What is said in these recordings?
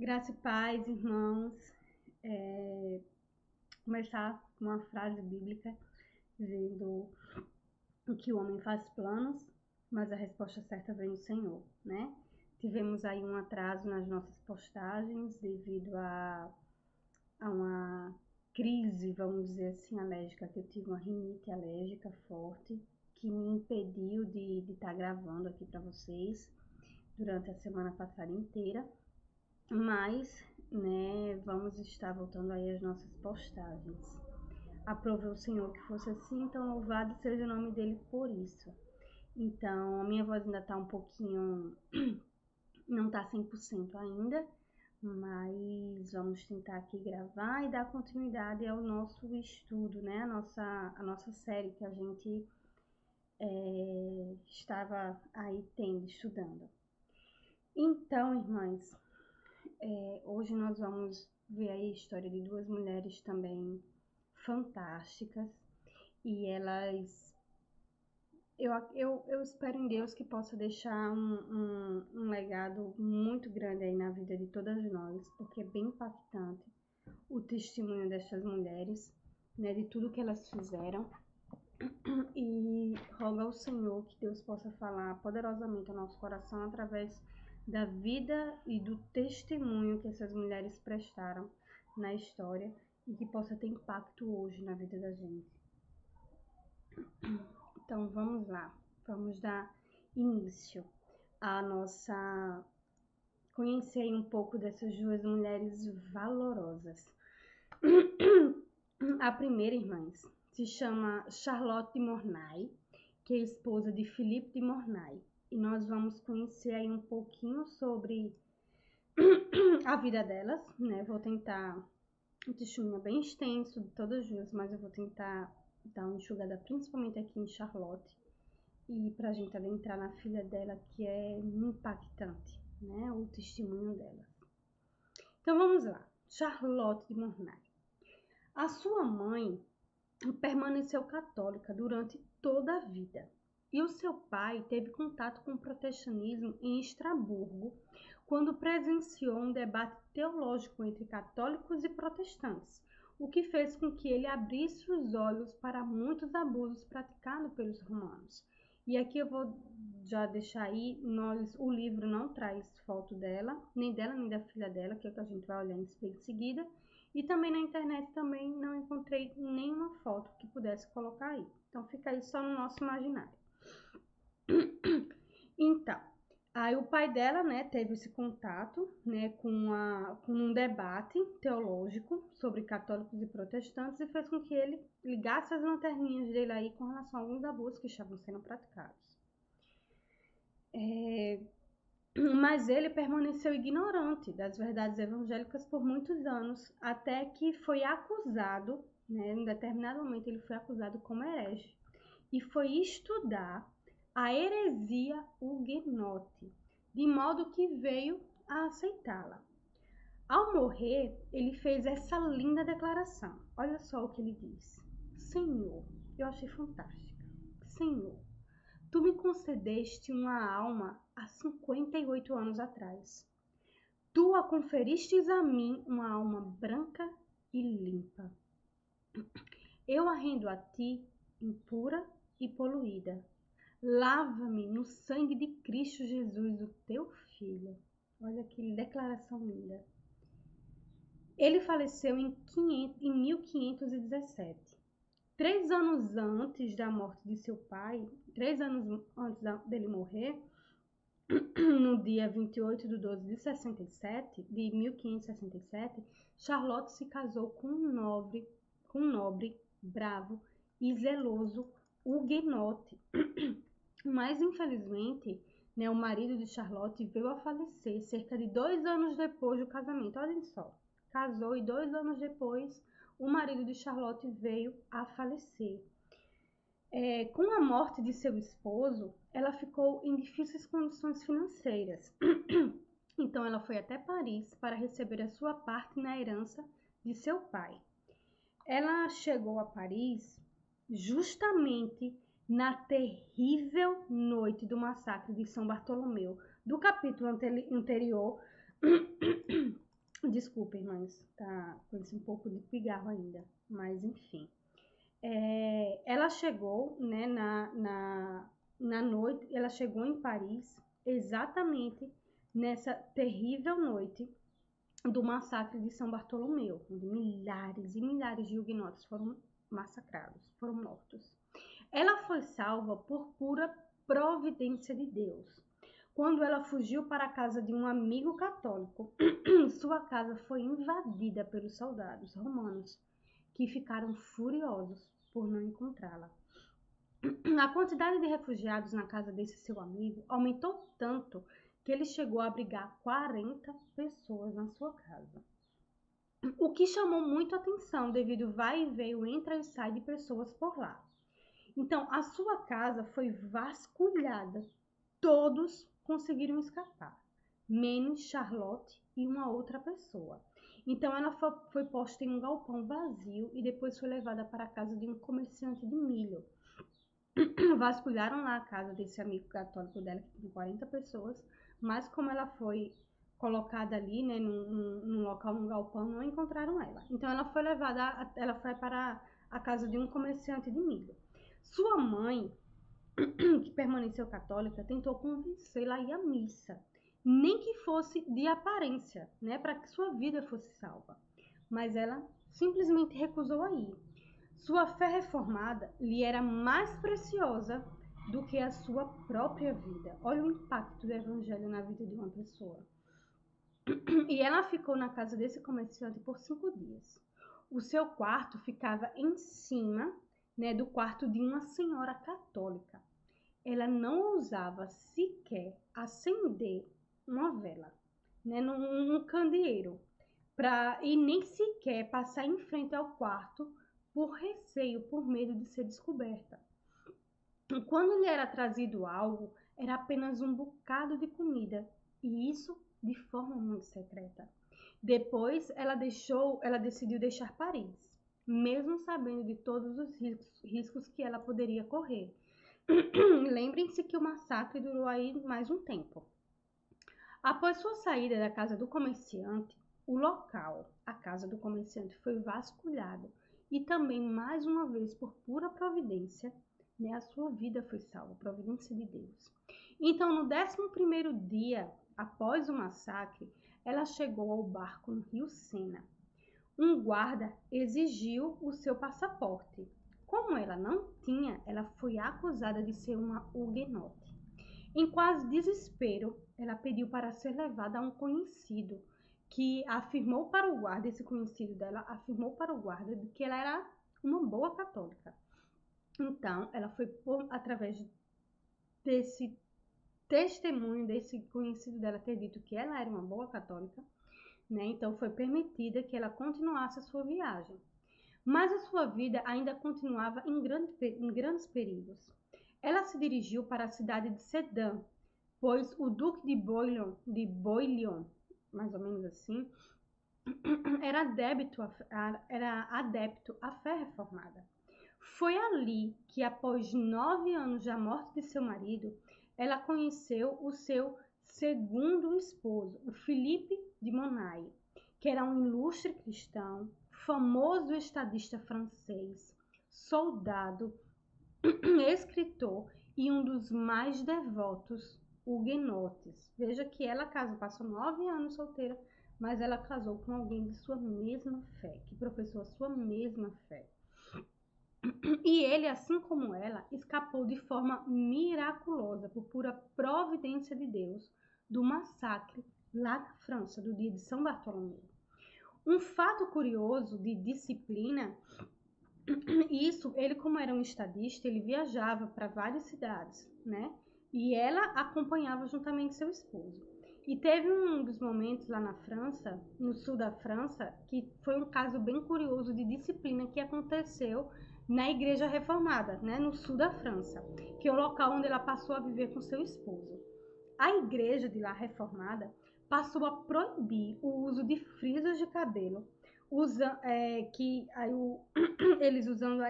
Graça e paz, irmãos. Começar com uma frase bíblica dizendo que o homem faz planos, mas a resposta certa vem do Senhor, né? Tivemos aí um atraso nas nossas postagens devido a uma crise, vamos dizer assim, alérgica, que eu tive uma rinite alérgica forte, que me impediu de estar gravando aqui para vocês durante a semana passada inteira. Mas, né, vamos estar voltando aí às nossas postagens. Aprove o Senhor que fosse assim, então louvado seja o nome dele por isso. Então, a minha voz ainda tá um pouquinho, não tá 100% ainda, mas vamos tentar aqui gravar e dar continuidade ao nosso estudo, né, a nossa série que a gente estava aí estudando. Então, irmãs, hoje nós vamos ver aí a história de duas mulheres também fantásticas e elas, eu espero em Deus que possa deixar um legado muito grande aí na vida de todas nós, porque é bem impactante o testemunho dessas mulheres, né, de tudo que elas fizeram. E rogo ao Senhor que Deus possa falar poderosamente ao nosso coração através da vida e do testemunho que essas mulheres prestaram na história e que possa ter impacto hoje na vida da gente. Então vamos lá, vamos dar início a nossa conhecer um pouco dessas duas mulheres valorosas. A primeira, irmãs, se chama Charlotte de Mornay, que é esposa de Philippe de Mornay. E nós vamos conhecer aí um pouquinho sobre a vida delas, né? Vou tentar, um testemunho bem extenso de todas as duas, mas eu vou tentar dar uma enxugada principalmente aqui em Charlotte. E pra gente adentrar na filha dela, que é impactante, né? O testemunho dela. Então vamos lá, Charlotte de Mornay. A sua mãe permaneceu católica durante toda a vida. E o seu pai teve contato com o protestantismo em Estrasburgo, quando presenciou um debate teológico entre católicos e protestantes, o que fez com que ele abrisse os olhos para muitos abusos praticados pelos romanos. E aqui eu vou já deixar aí, o livro não traz foto dela nem da filha dela, que é o que a gente vai olhar em seguida. E também na internet também não encontrei nenhuma foto que pudesse colocar aí. Então fica aí só no nosso imaginário. Então, aí o pai dela, né, teve esse contato, né, com um debate teológico sobre católicos e protestantes e fez com que ele ligasse as lanterninhas dele aí com relação a alguns abusos que estavam sendo praticados. Mas ele permaneceu ignorante das verdades evangélicas por muitos anos, até que foi acusado, né, em determinado momento ele foi acusado como herege, e foi estudar a heresia huguenote, de modo que veio a aceitá-la. Ao morrer, ele fez essa linda declaração. Olha só o que ele diz. Senhor, eu achei fantástica. Senhor, tu me concedeste uma alma há 58 anos atrás. Tu a conferistes a mim uma alma branca e limpa. Eu a rendo a ti, impura e poluída. Lava-me no sangue de Cristo Jesus, o teu Filho. Olha que declaração linda. Ele faleceu em 1517. 3 anos antes da morte de seu pai, 3 anos antes dele morrer, no dia 28 de 12 de 1567, Charlotte se casou com um nobre, bravo e zeloso huguenote. Mas, infelizmente, né, o marido de Charlotte veio a falecer cerca de 2 anos depois do casamento. Olhem só, casou e 2 anos depois o marido de Charlotte veio a falecer. Com a morte de seu esposo, ela ficou em difíceis condições financeiras. Então, ela foi até Paris para receber a sua parte na herança de seu pai. Ela chegou a Paris justamente na terrível noite do massacre de São Bartolomeu, do capítulo anterior, Desculpem, mas tá com esse um pouco de pigarro ainda. Mas enfim. Ela chegou, né, na noite, ela chegou em Paris exatamente nessa terrível noite do massacre de São Bartolomeu, onde milhares e milhares de huguenotes foram massacrados, foram mortos. Ela foi salva por pura providência de Deus. Quando ela fugiu para a casa de um amigo católico, sua casa foi invadida pelos soldados romanos, que ficaram furiosos por não encontrá-la. A quantidade de refugiados na casa desse seu amigo aumentou tanto que ele chegou a abrigar 40 pessoas na sua casa. O que chamou muito a atenção devido ao vai e veio, entra e sai de pessoas por lá. Então, a sua casa foi vasculhada. Todos conseguiram escapar, menos Charlotte e uma outra pessoa. Então, ela foi posta em um galpão vazio e depois foi levada para a casa de um comerciante de milho. Vasculharam lá a casa desse amigo católico dela, que tem 40 pessoas, mas como ela foi colocada ali, né, num local, num galpão, não encontraram ela. Então, ela foi levada, ela foi para a casa de um comerciante de milho. Sua mãe, que permaneceu católica, tentou convencê-la a ir à missa, nem que fosse de aparência, né, para que sua vida fosse salva. Mas ela simplesmente recusou a ir. Sua fé reformada lhe era mais preciosa do que a sua própria vida. Olha o impacto do evangelho na vida de uma pessoa. E ela ficou na casa desse comerciante por 5 dias. O seu quarto ficava em cima, né, do quarto de uma senhora católica. Ela não ousava sequer acender uma vela, né, num candeeiro, e nem sequer passar em frente ao quarto por receio, por medo de ser descoberta. Quando lhe era trazido algo, era apenas um bocado de comida, e isso de forma muito secreta. Depois, ela decidiu deixar Paris, mesmo sabendo de todos os riscos que ela poderia correr. Lembrem-se que o massacre durou aí mais um tempo. Após sua saída da casa do comerciante, o local, a casa do comerciante, foi vasculhado e também, mais uma vez, por pura providência, né, a sua vida foi salva, providência de Deus. Então, no 11º dia após o massacre, ela chegou ao barco no rio Sena. Um guarda exigiu o seu passaporte. Como ela não tinha, ela foi acusada de ser uma huguenote. Em quase desespero, ela pediu para ser levada a um conhecido, que afirmou para o guarda, esse conhecido dela, afirmou para o guarda que ela era uma boa católica. Então, ela foi, através desse testemunho, desse conhecido dela ter dito que ela era uma boa católica, né? Então, foi permitida que ela continuasse a sua viagem. Mas a sua vida ainda continuava em grandes perigos. Ela se dirigiu para a cidade de Sedan, pois o Duque de Bouillon, mais ou menos assim, era adepto à fé reformada. Foi ali que, após 9 anos da morte de seu marido, ela conheceu o seu segundo esposo, o Philippe de Monnaie, que era um ilustre cristão, famoso estadista francês, soldado, escritor e um dos mais devotos huguenotes. Veja que ela passou 9 anos solteira, mas ela casou com alguém de sua mesma fé, que professou a sua mesma fé. E ele, assim como ela, escapou de forma miraculosa, por pura providência de Deus, do massacre lá na França, do dia de São Bartolomeu. Um fato curioso de disciplina, isso, ele como era um estadista, ele viajava para várias cidades, né? E ela acompanhava juntamente seu esposo. E teve um dos momentos lá na França, no sul da França, que foi um caso bem curioso de disciplina que aconteceu na Igreja Reformada, né, no sul da França, que é o local onde ela passou a viver com seu esposo. A igreja de lá reformada passou a proibir o uso de frisos de cabelo, eles usando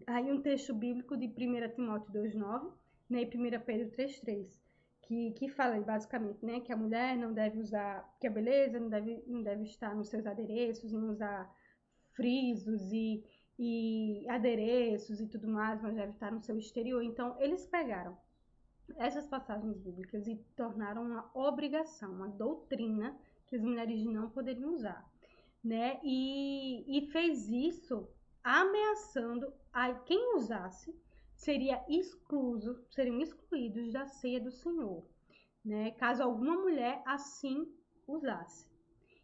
aí um texto bíblico de 1 Timóteo 2,9, né, e 1 Pedro 3,3, que fala basicamente, né, que a mulher não deve usar, que a beleza não deve estar nos seus adereços, não usar frisos e adereços e tudo mais, mas deve estar no seu exterior. Então, eles pegaram essas passagens bíblicas e tornaram uma obrigação, uma doutrina que as mulheres não poderiam usar, né? E fez isso ameaçando a quem usasse seriam excluídos da ceia do Senhor, né? Caso alguma mulher assim usasse.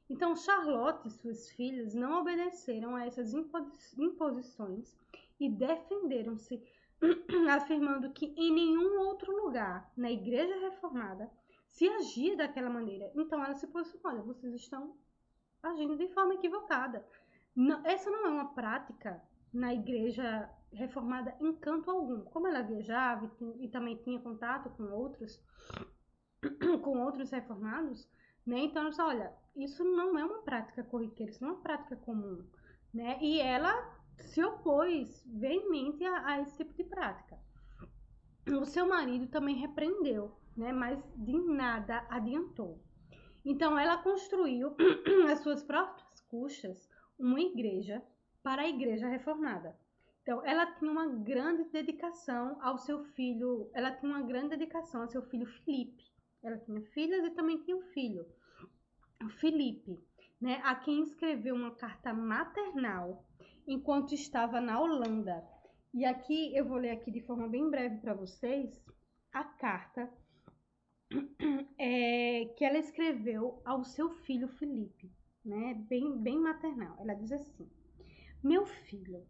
Então, Charlotte e suas filhas não obedeceram a essas imposições e defenderam-se, afirmando que em nenhum outro lugar, na Igreja Reformada, se agia daquela maneira. Então, ela se posicionou: olha, vocês estão agindo de forma equivocada. Não, essa não é uma prática na Igreja Reformada em canto algum. Como ela viajava e também tinha contato com outros reformados, né? Então, ela disse, olha, isso não é uma prática corriqueira, isso não é uma prática comum, né? E ela se opôs veemente a esse tipo de prática. O seu marido também repreendeu, né? Mas de nada adiantou. Então, ela construiu, às suas próprias custas, uma igreja para a Igreja Reformada. Então, ela tinha uma grande dedicação ao seu filho, Filipe. Ela tinha filhas e também tinha um filho, o Filipe, né, a quem escreveu uma carta maternal enquanto estava na Holanda. E aqui eu vou ler aqui de forma bem breve para vocês a carta que ela escreveu ao seu filho Filipe, né, bem maternal. Ela diz assim: meu filho,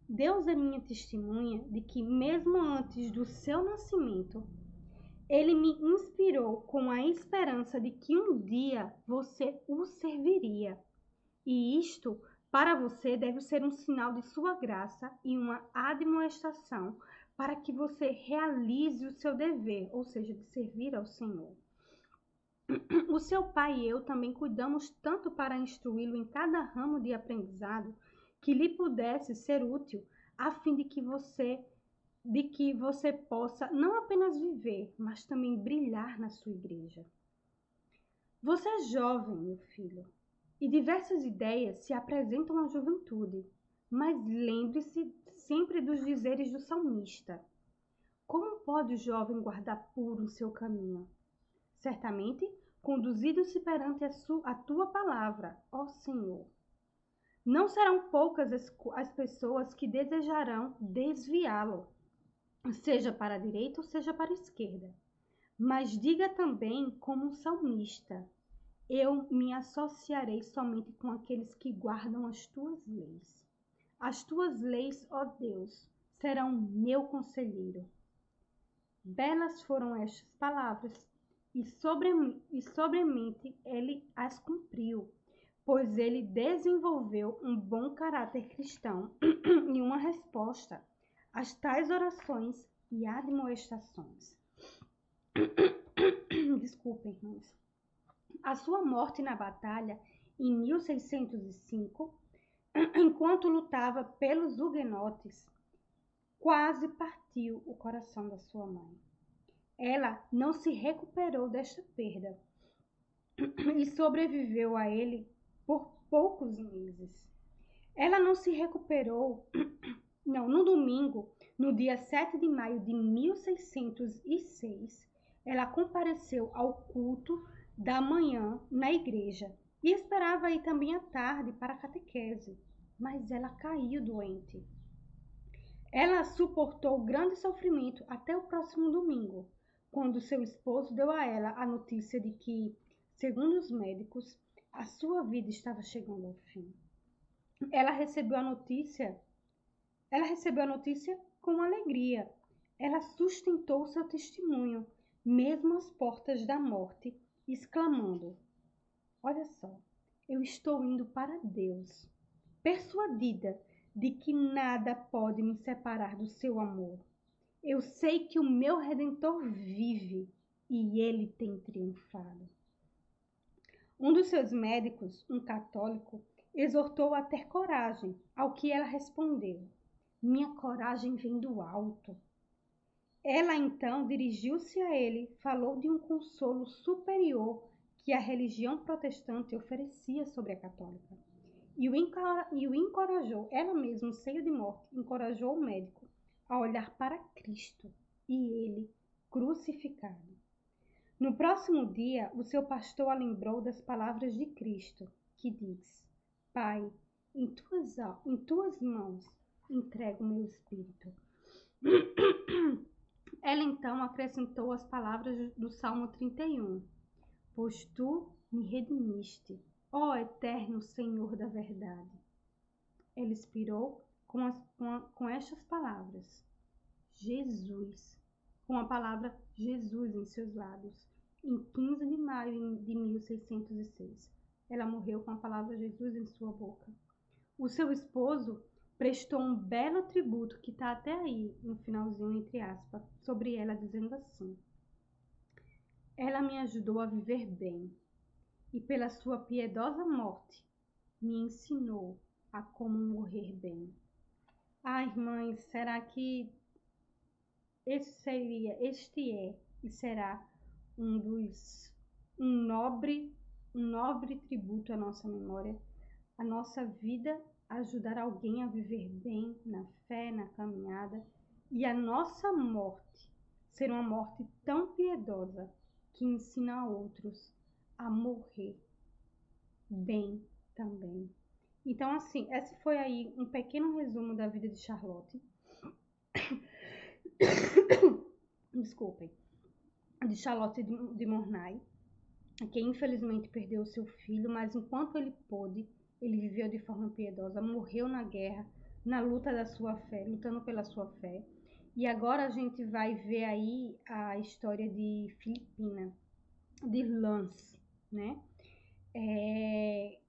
Deus é minha testemunha de que mesmo antes do seu nascimento, ele me inspirou com a esperança de que um dia você o serviria. E isto, para você, deve ser um sinal de sua graça e uma admoestação para que você realize o seu dever, ou seja, de servir ao Senhor. O seu pai e eu também cuidamos tanto para instruí-lo em cada ramo de aprendizado que lhe pudesse ser útil, a fim de que você possa não apenas viver, mas também brilhar na sua igreja. Você é jovem, meu filho, e diversas ideias se apresentam à juventude, mas lembre-se sempre dos dizeres do salmista. Como pode o jovem guardar puro o seu caminho? Certamente, conduzido-se perante a tua palavra, ó Senhor. Não serão poucas as pessoas que desejarão desviá-lo, seja para a direita ou seja para a esquerda. Mas diga também como um salmista: eu me associarei somente com aqueles que guardam as tuas leis. As tuas leis, ó Deus, serão meu conselheiro. Belas foram estas palavras, e sobremente ele as cumpriu, pois ele desenvolveu um bom caráter cristão e uma resposta às tais orações e admoestações. Desculpem, irmãos. A sua morte na batalha, em 1605, enquanto lutava pelos huguenotes, quase partiu o coração da sua mãe. Ela não se recuperou desta perda e sobreviveu a ele por poucos meses. Ela não se recuperou, no domingo, no dia 7 de maio de 1606, ela compareceu ao culto da manhã na igreja e esperava ir também à tarde para a catequese, mas ela caiu doente. Ela suportou grande sofrimento até o próximo domingo, quando seu esposo deu a ela a notícia de que, segundo os médicos, a sua vida estava chegando ao fim. Ela recebeu a notícia com alegria. Ela sustentou seu testemunho, mesmo às portas da morte, exclamando: olha só, eu estou indo para Deus, persuadida de que nada pode me separar do seu amor. Eu sei que o meu Redentor vive e ele tem triunfado. Um dos seus médicos, um católico, exortou a ter coragem, ao que ela respondeu: minha coragem vem do alto. Ela então dirigiu-se a ele, falou de um consolo superior que a religião protestante oferecia sobre a católica. E o encorajou, ela mesma, cheia de morte, encorajou o médico a olhar para Cristo e ele crucificado. No próximo dia, o seu pastor a lembrou das palavras de Cristo, que diz: Pai, em tuas mãos entrego o meu espírito. Ela então acrescentou as palavras do Salmo 31. Pois tu me redimiste, ó eterno Senhor da verdade. Ele expirou com estas palavras, Jesus, com a palavra Jesus em seus lábios, em 15 de maio de 1606. Ela morreu com a palavra Jesus em sua boca. O seu esposo prestou um belo tributo, que está até aí, no finalzinho, entre aspas, sobre ela, dizendo assim: ela me ajudou a viver bem, e pela sua piedosa morte me ensinou a como morrer bem. Ai, irmãs, será que este é e será um nobre tributo à nossa memória, à nossa vida, ajudar alguém a viver bem na fé, na caminhada, e a nossa morte ser uma morte tão piedosa que ensina a outros a morrer bem também. Então, assim, esse foi aí um pequeno resumo da vida de Charlotte. Desculpem. De Charlotte de Mornay, que infelizmente perdeu o seu filho, mas enquanto ele pôde, ele viveu de forma piedosa, morreu na guerra, na luta da sua fé, lutando pela sua fé. E agora a gente vai ver aí a história de Filipina, de Lance, né?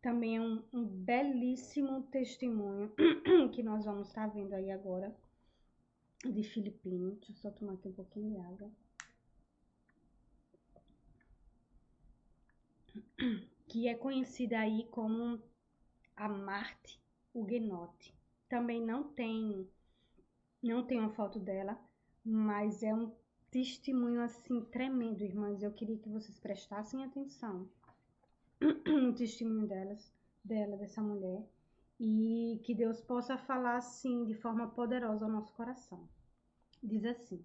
Também é um belíssimo testemunho que nós vamos estar vendo aí agora de Filipina. Deixa eu só tomar aqui um pouquinho de água. Que é conhecida aí como a Marthe Huguenot. Também não tem uma foto dela, mas é um testemunho assim tremendo, irmãs. Eu queria que vocês prestassem atenção no testemunho dessa mulher, e que Deus possa falar assim de forma poderosa ao nosso coração. Diz assim: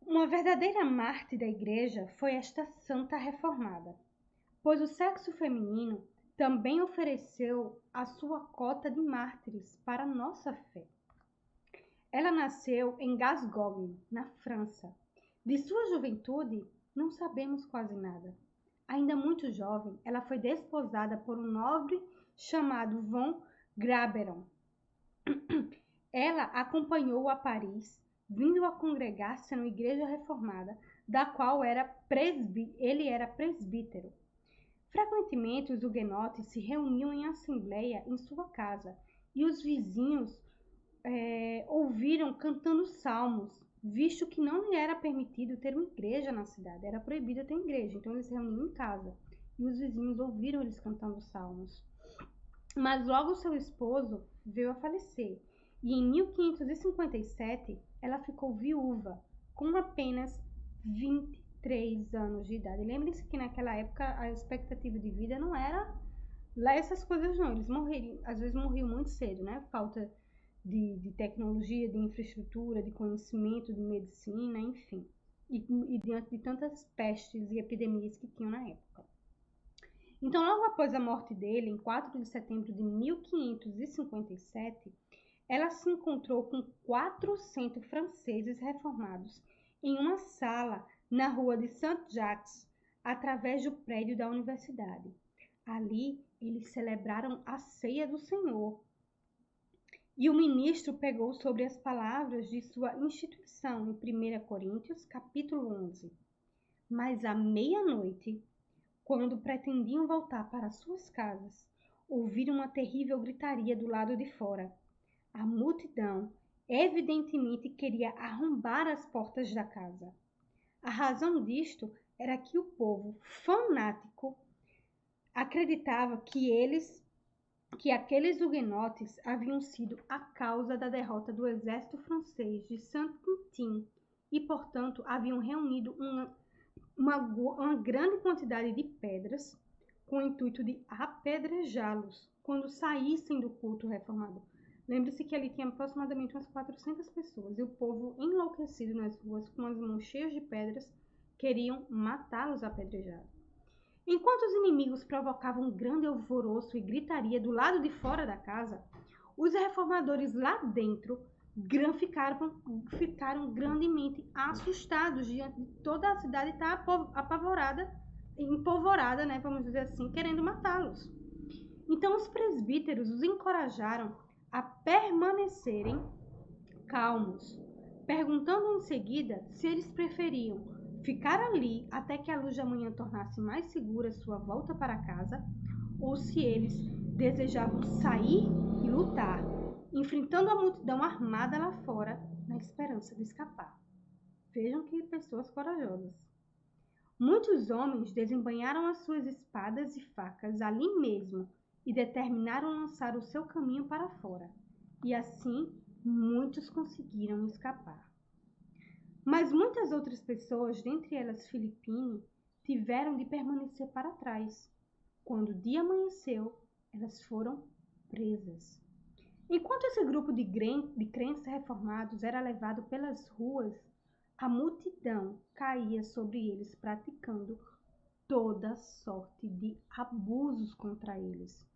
uma verdadeira mártir da igreja foi esta santa reformada, pois o sexo feminino também ofereceu a sua cota de mártires para a nossa fé. Ela nasceu em Gascogne, na França. De sua juventude, não sabemos quase nada. Ainda muito jovem, ela foi desposada por um nobre chamado von Graberon. Ela acompanhou-o a Paris, vindo a congregar-se na igreja reformada, da qual ele era presbítero. Frequentemente os huguenotes se reuniam em assembleia em sua casa, e os vizinhos ouviram cantando salmos, visto que não lhe era permitido ter uma igreja na cidade, era proibido ter igreja, então eles se reuniam em casa, e os vizinhos ouviram eles cantando salmos. Mas logo seu esposo veio a falecer, e em 1557 ela ficou viúva, com apenas 23 anos de idade. Lembrem-se que naquela época a expectativa de vida não era lá essas coisas não, eles morriam, às vezes morriam muito cedo, né? Falta de tecnologia, de infraestrutura, de conhecimento, de medicina, enfim. E diante de tantas pestes e epidemias que tinham na época. Então, logo após a morte dele, em 4 de setembro de 1557, ela se encontrou com 400 franceses reformados em uma sala na rua de Saint-Jacques, através do prédio da universidade. Ali, eles celebraram a ceia do Senhor. E o ministro pegou sobre as palavras de sua instituição em 1 Coríntios, capítulo 11. Mas à meia-noite, quando pretendiam voltar para suas casas, ouviram uma terrível gritaria do lado de fora. A multidão evidentemente queria arrombar as portas da casa. A razão disto era que o povo fanático acreditava que que aqueles huguenotes haviam sido a causa da derrota do exército francês de Saint-Quentin e, portanto, haviam reunido uma grande quantidade de pedras com o intuito de apedrejá-los quando saíssem do culto reformado. Lembre-se que ali tinha aproximadamente umas 400 pessoas e o povo, enlouquecido nas ruas, com as mãos cheias de pedras, queriam matá-los apedrejados. Enquanto os inimigos provocavam um grande alvoroço e gritaria do lado de fora da casa, os reformadores lá dentro ficaram grandemente assustados diante de toda a cidade estar apavorada, empolvorada, né, vamos dizer assim, querendo matá-los. Então os presbíteros os encorajaram a permanecerem calmos, perguntando em seguida se eles preferiam ficar ali até que a luz da manhã tornasse mais segura sua volta para casa, ou se eles desejavam sair e lutar, enfrentando a multidão armada lá fora, na esperança de escapar. Vejam que pessoas corajosas. Muitos homens desembainharam as suas espadas e facas ali mesmo e determinaram lançar o seu caminho para fora. E assim, muitos conseguiram escapar. Mas muitas outras pessoas, dentre elas Filipine, tiveram de permanecer para trás. Quando o dia amanheceu, elas foram presas. Enquanto esse grupo de crentes reformados era levado pelas ruas, a multidão caía sobre eles, praticando toda sorte de abusos contra eles.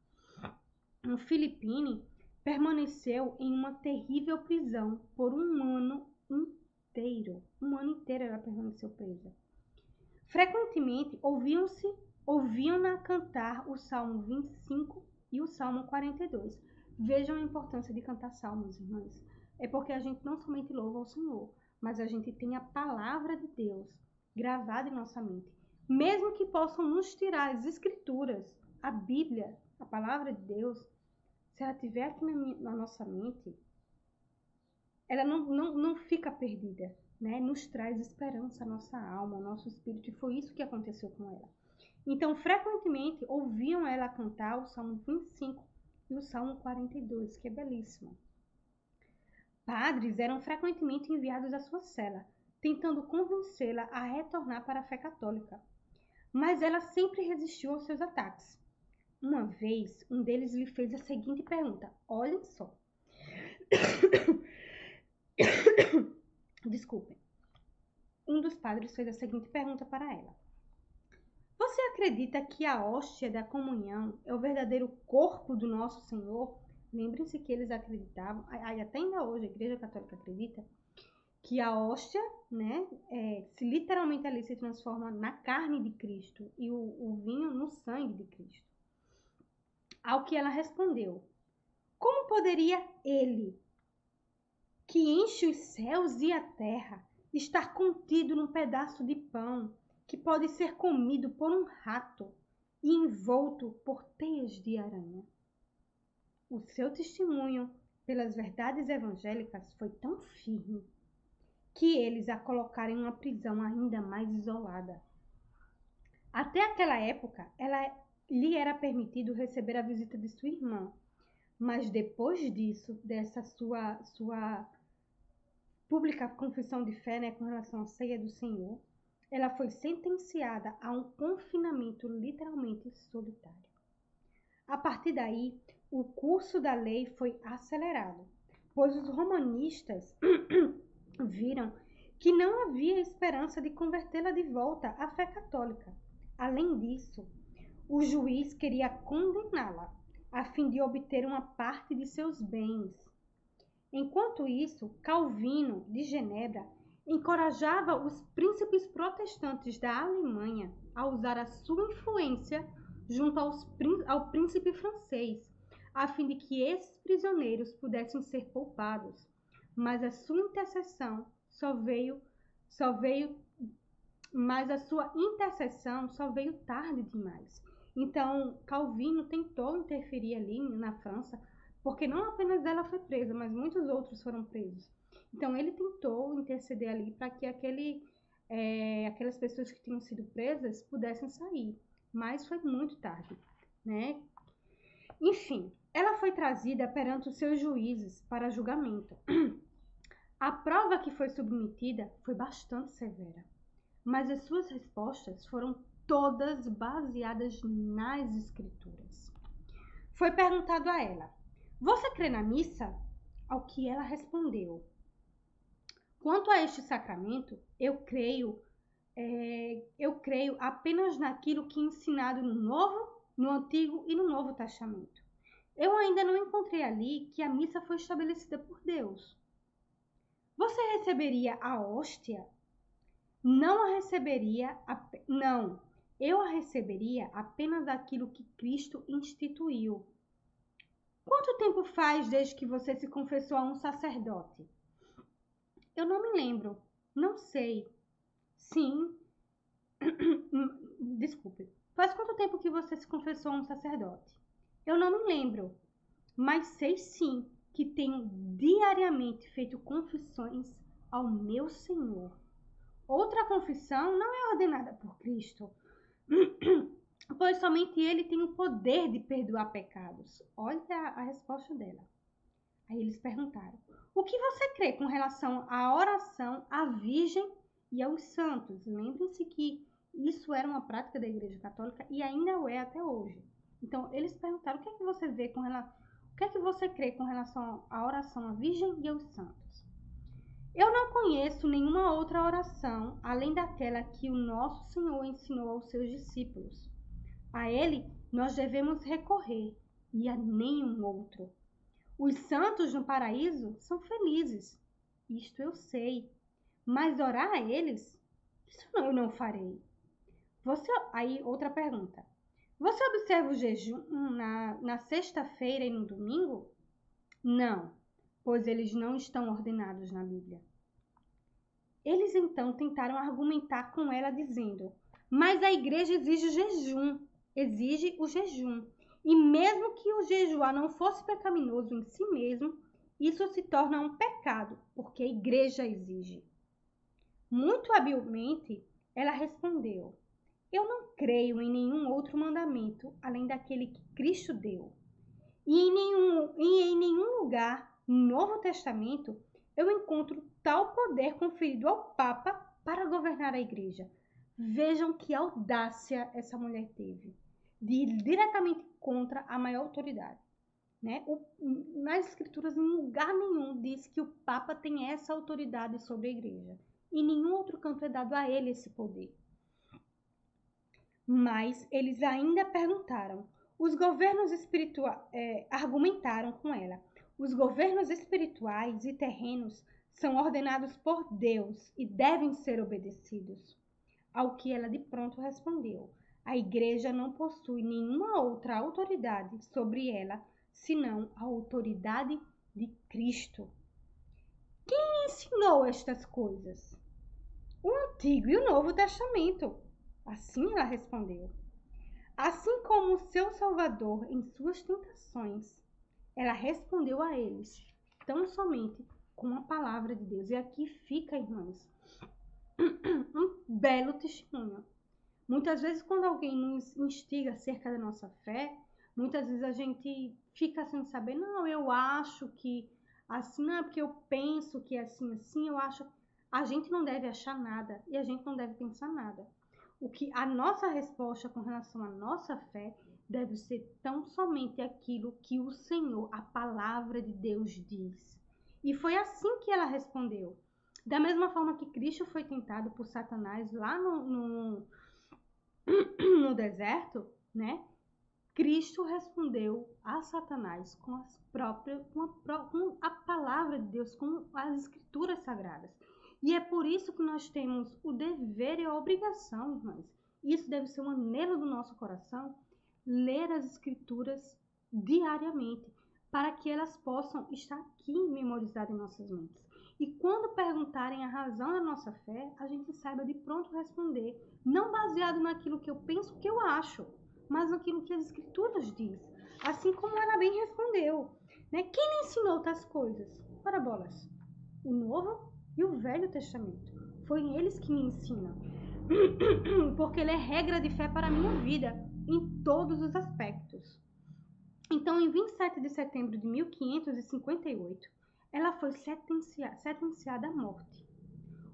O Filipine permaneceu em uma terrível prisão por um ano inteiro. Um ano inteiro ela permaneceu presa. Frequentemente ouviam-na cantar o Salmo 25 e o Salmo 42. Vejam a importância de cantar salmos, irmãs. É porque a gente não somente louva ao Senhor, mas a gente tem a palavra de Deus gravada em nossa mente. Mesmo que possam nos tirar as escrituras, a Bíblia, a palavra de Deus, se ela estiver aqui na nossa mente, ela não fica perdida, né? Nos traz esperança à nossa alma, ao nosso espírito, e foi isso que aconteceu com ela. Então, frequentemente, ouviam ela cantar o Salmo 25 e o Salmo 42, que é belíssimo. Padres eram frequentemente enviados à sua cela, tentando convencê-la a retornar para a fé católica. Mas ela sempre resistiu aos seus ataques. Uma vez, um deles lhe fez a seguinte pergunta. Olhem só. Desculpem. Um dos padres fez a seguinte pergunta para ela. Você acredita que a hóstia da comunhão é o verdadeiro corpo do nosso Senhor? Lembrem-se que eles acreditavam, até ainda hoje a Igreja Católica acredita, que a hóstia, né, se literalmente ali se transforma na carne de Cristo e o vinho no sangue de Cristo. Ao que ela respondeu, como poderia ele, que enche os céus e a terra, estar contido num pedaço de pão que pode ser comido por um rato e envolto por teias de aranha? O seu testemunho pelas verdades evangélicas foi tão firme que eles a colocaram em uma prisão ainda mais isolada. Até aquela época, lhe era permitido receber a visita de sua irmã, mas depois disso, dessa sua pública confissão de fé, né, com relação à ceia do Senhor, ela foi sentenciada a um confinamento literalmente solitário. A partir daí, o curso da lei foi acelerado, pois os romanistas viram que não havia esperança de convertê-la de volta à fé católica. Além disso, o juiz queria condená-la, a fim de obter uma parte de seus bens. Enquanto isso, Calvino, de Genebra, encorajava os príncipes protestantes da Alemanha a usar a sua influência junto ao príncipe francês, a fim de que esses prisioneiros pudessem ser poupados. Mas a sua intercessão só veio tarde demais. Então, Calvino tentou interferir ali na França, porque não apenas ela foi presa, mas muitos outros foram presos. Então, ele tentou interceder ali para que aquelas pessoas que tinham sido presas pudessem sair, mas foi muito tarde, né? Enfim, ela foi trazida perante os seus juízes para julgamento. A prova que foi submetida foi bastante severa, mas as suas respostas foram todas baseadas nas Escrituras. Foi perguntado a ela: você crê na missa? Ao que ela respondeu: quanto a este sacramento, eu creio apenas naquilo que é ensinado no Novo, no Antigo e no Novo Testamento. Eu ainda não encontrei ali que a missa foi estabelecida por Deus. Você receberia a hóstia? Não, eu a receberia apenas aquilo que Cristo instituiu. Quanto tempo faz desde que você se confessou a um sacerdote? Eu não me lembro. Não sei. Sim. Desculpe. Faz quanto tempo que você se confessou a um sacerdote? Eu não me lembro. Mas sei sim que tenho diariamente feito confissões ao meu Senhor. Outra confissão não é ordenada por Cristo, pois somente Ele tem o poder de perdoar pecados. Olha a resposta dela. Aí eles perguntaram: o que você crê com relação à oração à Virgem e aos santos? Lembrem-se que isso era uma prática da Igreja Católica e ainda o é até hoje. Então, eles perguntaram: o que é que você vê com relação, o que é que você crê com relação à oração à Virgem e aos santos? Eu não conheço nenhuma outra oração além daquela que o nosso Senhor ensinou aos seus discípulos. A Ele nós devemos recorrer e a nenhum outro. Os santos no paraíso são felizes, isto eu sei, mas orar a eles, isso eu não farei. Aí outra pergunta. Você observa o jejum na sexta-feira e no domingo? Não, pois eles não estão ordenados na Bíblia. Eles então tentaram argumentar com ela dizendo: mas a igreja exige o jejum. E mesmo que o jejuar não fosse pecaminoso em si mesmo, isso se torna um pecado, porque a igreja exige. Muito habilmente, ela respondeu: eu não creio em nenhum outro mandamento além daquele que Cristo deu. E em nenhum lugar no Novo Testamento eu encontro tal poder conferido ao Papa para governar a igreja. Vejam que audácia essa mulher teve de ir diretamente contra a maior autoridade. Né? Nas Escrituras, em lugar nenhum diz que o Papa tem essa autoridade sobre a igreja. Em nenhum outro canto é dado a ele esse poder. Mas eles ainda perguntaram. Os governos espirituais argumentaram com ela. Os governos espirituais e terrenos são ordenados por Deus e devem ser obedecidos. Ao que ela de pronto respondeu: a igreja não possui nenhuma outra autoridade sobre ela, senão a autoridade de Cristo. Quem ensinou estas coisas? O Antigo e o Novo Testamento. Assim ela respondeu. Assim como o seu Salvador em suas tentações, ela respondeu a eles, tão somente com a palavra de Deus. E aqui fica, irmãs, um belo testemunho. Muitas vezes, quando alguém nos instiga acerca da nossa fé, muitas vezes a gente fica sem saber, não, eu acho que assim, não é porque eu penso que é assim, eu acho. A gente não deve achar nada e a gente não deve pensar nada. O que a nossa resposta com relação à nossa fé deve ser tão somente aquilo que o Senhor, a palavra de Deus diz. E foi assim que ela respondeu. Da mesma forma que Cristo foi tentado por Satanás lá no deserto, né? Cristo respondeu a Satanás com a palavra de Deus, com as Escrituras Sagradas. E é por isso que nós temos o dever e a obrigação, irmãs. Isso deve ser um anelo do nosso coração, ler as Escrituras diariamente, para que elas possam estar aqui memorizadas em nossas mentes. E quando perguntarem a razão da nossa fé, a gente saiba de pronto responder, não baseado naquilo que eu penso, que eu acho, mas naquilo que as Escrituras diz. Assim como ela bem respondeu, né? Quem lhe ensinou tais coisas? Ora bolas, o Novo e o Velho Testamento. Foi eles que me ensinam. Porque ele é regra de fé para a minha vida, em todos os aspectos. Então, em 27 de setembro de 1558, ela foi sentenciada à morte.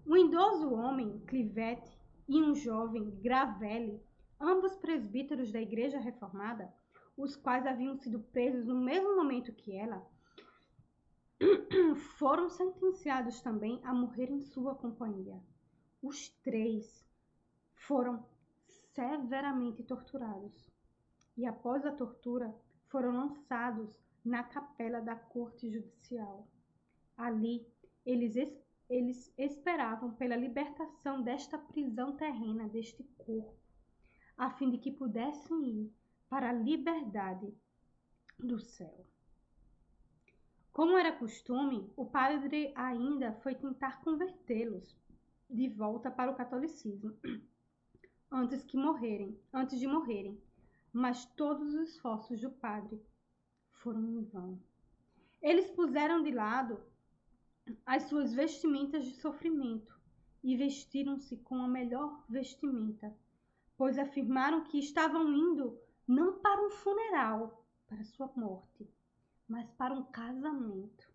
Um idoso homem, Clivet, e um jovem, Gravelle, ambos presbíteros da Igreja Reformada, os quais haviam sido presos no mesmo momento que ela, foram sentenciados também a morrer em sua companhia. Os três foram severamente torturados e, após a tortura, foram lançados na capela da corte judicial. Ali, eles esperavam pela libertação desta prisão terrena, deste corpo, a fim de que pudessem ir para a liberdade do céu. Como era costume, o padre ainda foi tentar convertê-los de volta para o catolicismo antes de morrerem, mas todos os esforços do padre foram em vão. Eles puseram de lado as suas vestimentas de sofrimento e vestiram-se com a melhor vestimenta, pois afirmaram que estavam indo não para um funeral, para sua morte, mas para um casamento,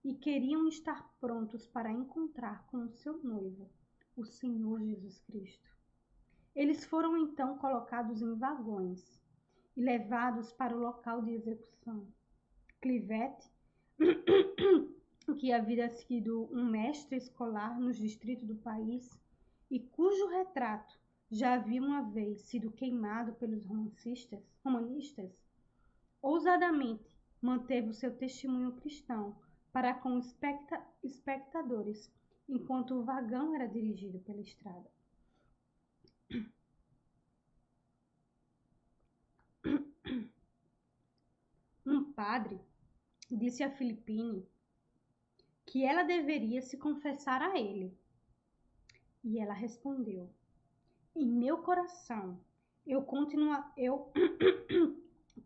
e queriam estar prontos para encontrar com o seu noivo, o Senhor Jesus Cristo. Eles foram então colocados em vagões e levados para o local de execução. Clivet, que havia sido um mestre escolar nos distritos do país e cujo retrato já havia uma vez sido queimado pelos romanistas, ousadamente manteve o seu testemunho cristão para com os espectadores, enquanto o vagão era dirigido pela estrada. Um padre disse a Philippine que ela deveria se confessar a ele. E ela respondeu: em meu coração, eu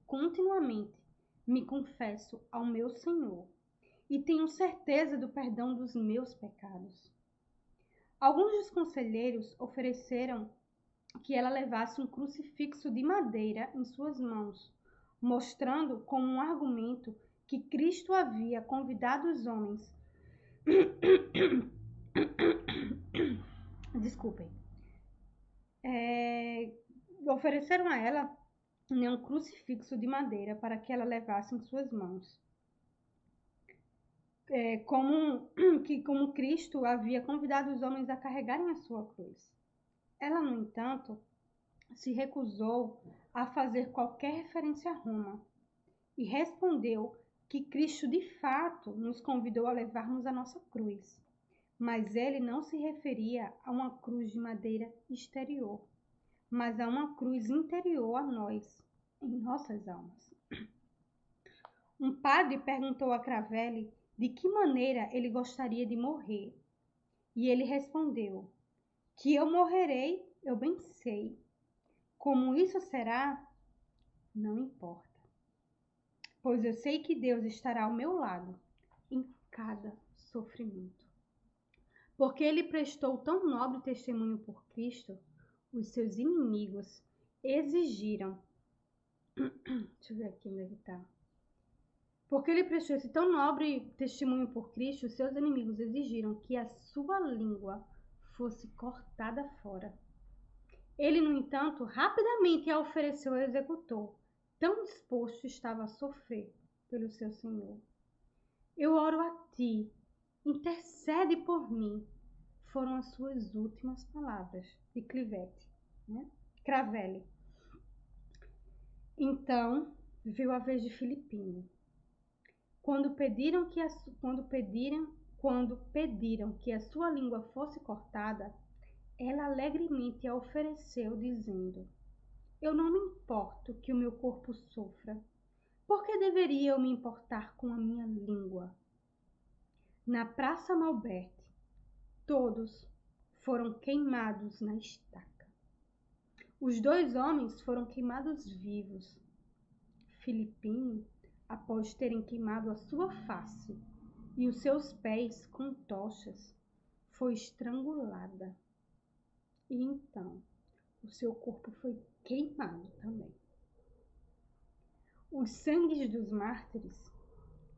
continuamente me confesso ao meu Senhor e tenho certeza do perdão dos meus pecados. Alguns dos conselheiros ofereceram que ela levasse um crucifixo de madeira em suas mãos, mostrando como um argumento que Cristo havia convidado os homens desculpem, ofereceram a ela um crucifixo de madeira para que ela levasse em suas mãos, como Cristo havia convidado os homens a carregarem a sua cruz. Ela, no entanto, se recusou a fazer qualquer referência a Roma e respondeu que Cristo de fato nos convidou a levarmos a nossa cruz, mas ele não se referia a uma cruz de madeira exterior, mas a uma cruz interior a nós, em nossas almas. Um padre perguntou a Cravelle de que maneira ele gostaria de morrer, e ele respondeu: que eu morrerei, eu bem sei. Como isso será, não importa, pois eu sei que Deus estará ao meu lado em cada sofrimento. Porque ele prestou tão nobre testemunho por Cristo, os seus inimigos exigiram. Deixa eu ver aqui onde ele está. Porque ele prestou esse tão nobre testemunho por Cristo, os seus inimigos exigiram que a sua língua fosse cortada fora. Ele, no entanto, rapidamente a ofereceu ao executor, tão disposto estava a sofrer pelo seu Senhor. Eu oro a ti, intercede por mim, foram as suas últimas palavras de Clivet, Cravelle. Então, veio a vez de Philippine. Quando pediram que a sua língua fosse cortada, ela alegremente a ofereceu, dizendo: eu não me importo que o meu corpo sofra. Por que deveria eu me importar com a minha língua? Na Praça Malbert, todos foram queimados na estaca. Os dois homens foram queimados vivos. Philippine, após terem queimado a sua face e os seus pés com tochas, foi estrangulada. E então, o seu corpo foi queimado também. Os Os sangues dos mártires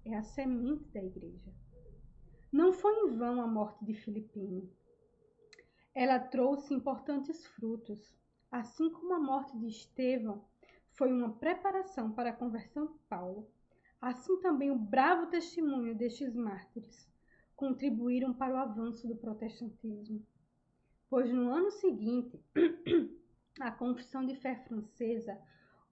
é a semente da igreja. Não foi em vão a morte de Filipine. Ela trouxe importantes frutos, assim como a morte de Estevão foi uma preparação para a conversão de Paulo. Assim também o bravo testemunho destes mártires contribuíram para o avanço do protestantismo. Pois no ano seguinte, a Confissão de Fé Francesa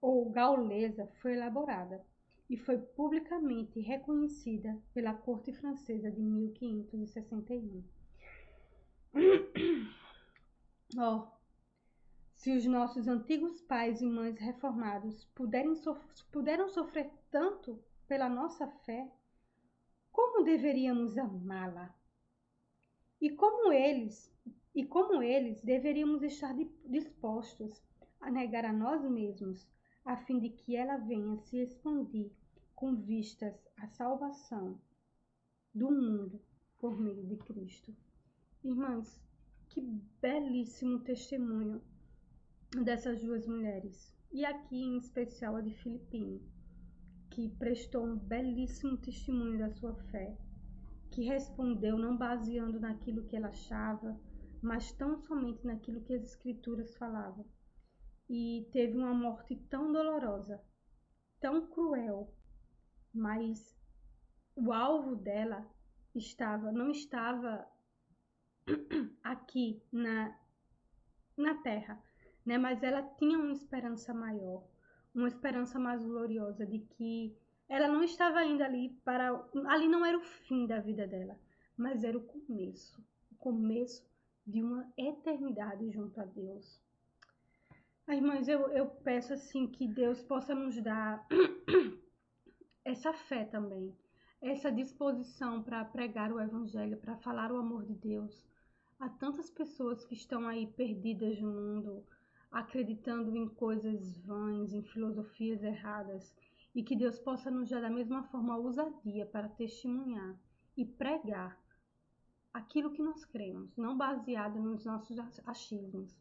ou gaulesa foi elaborada e foi publicamente reconhecida pela Corte Francesa de 1561. Se os nossos antigos pais e mães reformados puderam sofrer tanto pela nossa fé, como deveríamos amá-la? E como eles deveríamos estar dispostos a negar a nós mesmos, a fim de que ela venha se expandir com vistas à salvação do mundo por meio de Cristo. Irmãs, que belíssimo testemunho dessas duas mulheres. E aqui em especial a de Filipine, que prestou um belíssimo testemunho da sua fé, que respondeu não baseando naquilo que ela achava, mas tão somente naquilo que as escrituras falavam. E teve uma morte tão dolorosa, tão cruel, mas o alvo dela não estava aqui na terra, né? Mas ela tinha uma esperança maior, uma esperança mais gloriosa de que ela não estava indo ali não era o fim da vida dela, mas era o começo de uma eternidade junto a Deus. Irmãs, eu peço assim que Deus possa nos dar essa fé também, essa disposição para pregar o Evangelho, para falar o amor de Deus. Há tantas pessoas que estão aí perdidas no mundo, acreditando em coisas vãs, em filosofias erradas, e que Deus possa nos dar da mesma forma a ousadia para testemunhar e pregar aquilo que nós cremos, não baseado nos nossos achismos,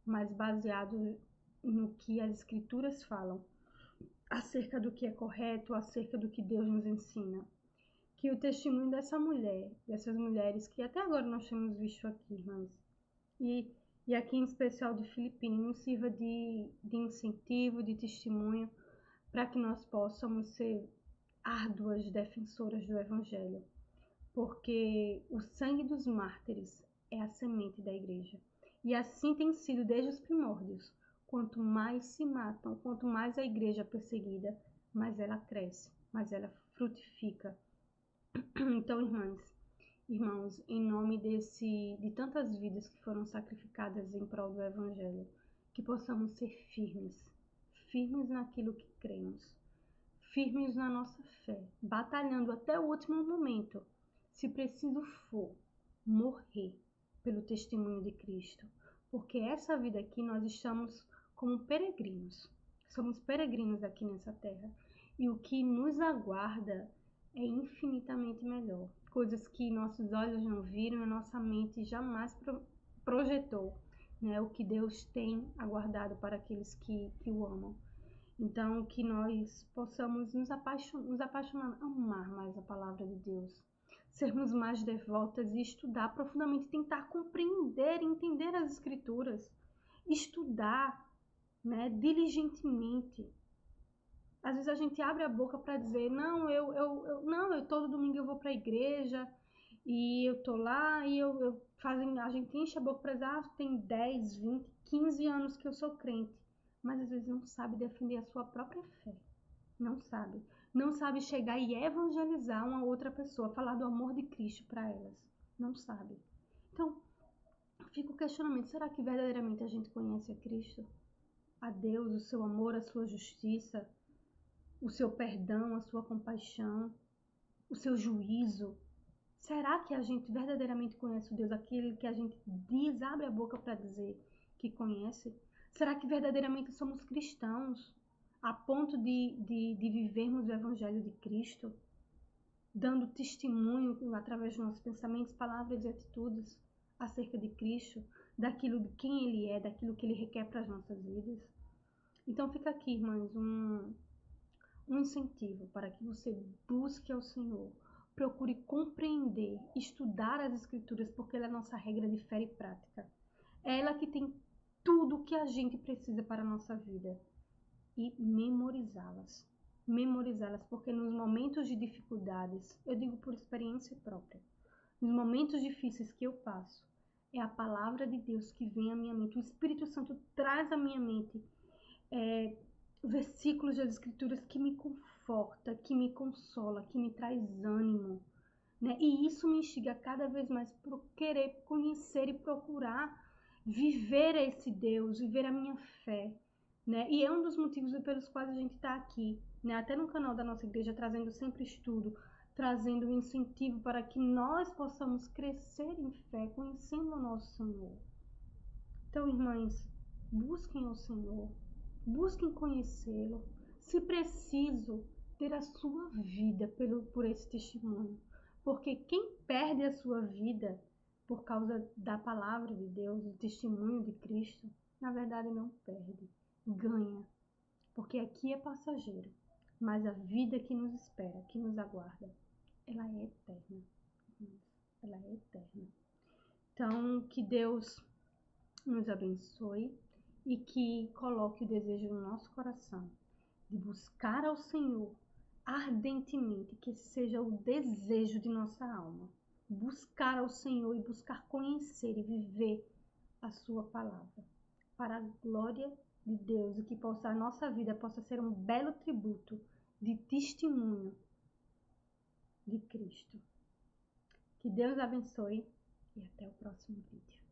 mas baseado no que as Escrituras falam acerca do que é correto, acerca do que Deus nos ensina. Que o testemunho dessas mulheres que até agora nós temos visto aqui, irmãs, e aqui em especial de Filipine, nos sirva de incentivo, de testemunho, para que nós possamos ser árduas defensoras do Evangelho, porque o sangue dos mártires é a semente da igreja. E assim tem sido desde os primórdios. Quanto mais se matam, quanto mais a igreja é perseguida, mais ela cresce, mais ela frutifica. Então, irmãos, em nome de tantas vidas que foram sacrificadas em prol do Evangelho, que possamos ser firmes naquilo que cremos, firmes na nossa fé, batalhando até o último momento, se preciso for, morrer pelo testemunho de Cristo, porque essa vida aqui nós estamos como peregrinos, somos peregrinos aqui nessa terra, e o que nos aguarda é infinitamente melhor, coisas que nossos olhos não viram e nossa mente jamais projetou, né? O que Deus tem aguardado para aqueles que o amam. Então, que nós possamos nos apaixonar, amar mais a palavra de Deus, sermos mais devotas e estudar profundamente, tentar compreender, entender as Escrituras, estudar, né, diligentemente. Às vezes a gente abre a boca para dizer, não, eu todo domingo eu vou para a igreja e eu tô lá e a gente enche a boca para dizer, tem 10, 20, 15 anos que eu sou crente, mas às vezes não sabe defender a sua própria fé, não sabe chegar e evangelizar uma outra pessoa, falar do amor de Cristo para elas, não sabe. Então, fica o questionamento, será que verdadeiramente a gente conhece a Cristo? A Deus, o seu amor, a sua justiça, o seu perdão, a sua compaixão, o seu juízo? Será que a gente verdadeiramente conhece o Deus, aquele que a gente abre a boca para dizer que conhece? Será que verdadeiramente somos cristãos, a ponto de vivermos o Evangelho de Cristo, dando testemunho através de nossos pensamentos, palavras e atitudes acerca de Cristo, daquilo de quem Ele é, daquilo que Ele requer para as nossas vidas? Então fica aqui, irmãs, um incentivo para que você busque ao Senhor, procure compreender, estudar as Escrituras, porque ela é a nossa regra de fé e prática. É ela que tem tudo o que a gente precisa para a nossa vida. E memorizá-las. Memorizá-las, porque nos momentos de dificuldades, eu digo por experiência própria, nos momentos difíceis que eu passo, é a palavra de Deus que vem à minha mente. O Espírito Santo traz à minha mente versículos das Escrituras que me conforta, que me consola, que me traz ânimo, né? E isso me instiga cada vez mais para querer conhecer e procurar viver esse Deus, viver a minha fé, né? E é um dos motivos pelos quais a gente está aqui, né? Até no canal da nossa igreja, trazendo sempre estudo, trazendo um incentivo para que nós possamos crescer em fé, conhecendo o nosso Senhor. Então, irmãs, busquem o Senhor, busquem conhecê-lo. Se preciso, ter a sua vida por esse testemunho. Porque quem perde a sua vida por causa da palavra de Deus, do testemunho de Cristo, na verdade não perde, ganha. Porque aqui é passageiro, mas a vida que nos espera, que nos aguarda, ela é eterna. Ela é eterna. Então, que Deus nos abençoe e que coloque o desejo no nosso coração de buscar ao Senhor ardentemente, que esse seja o desejo de nossa alma. Buscar ao Senhor e buscar conhecer e viver a sua palavra, para a glória de Deus, e que a nossa vida possa ser um belo tributo de testemunho de Cristo. Que Deus abençoe e até o próximo vídeo.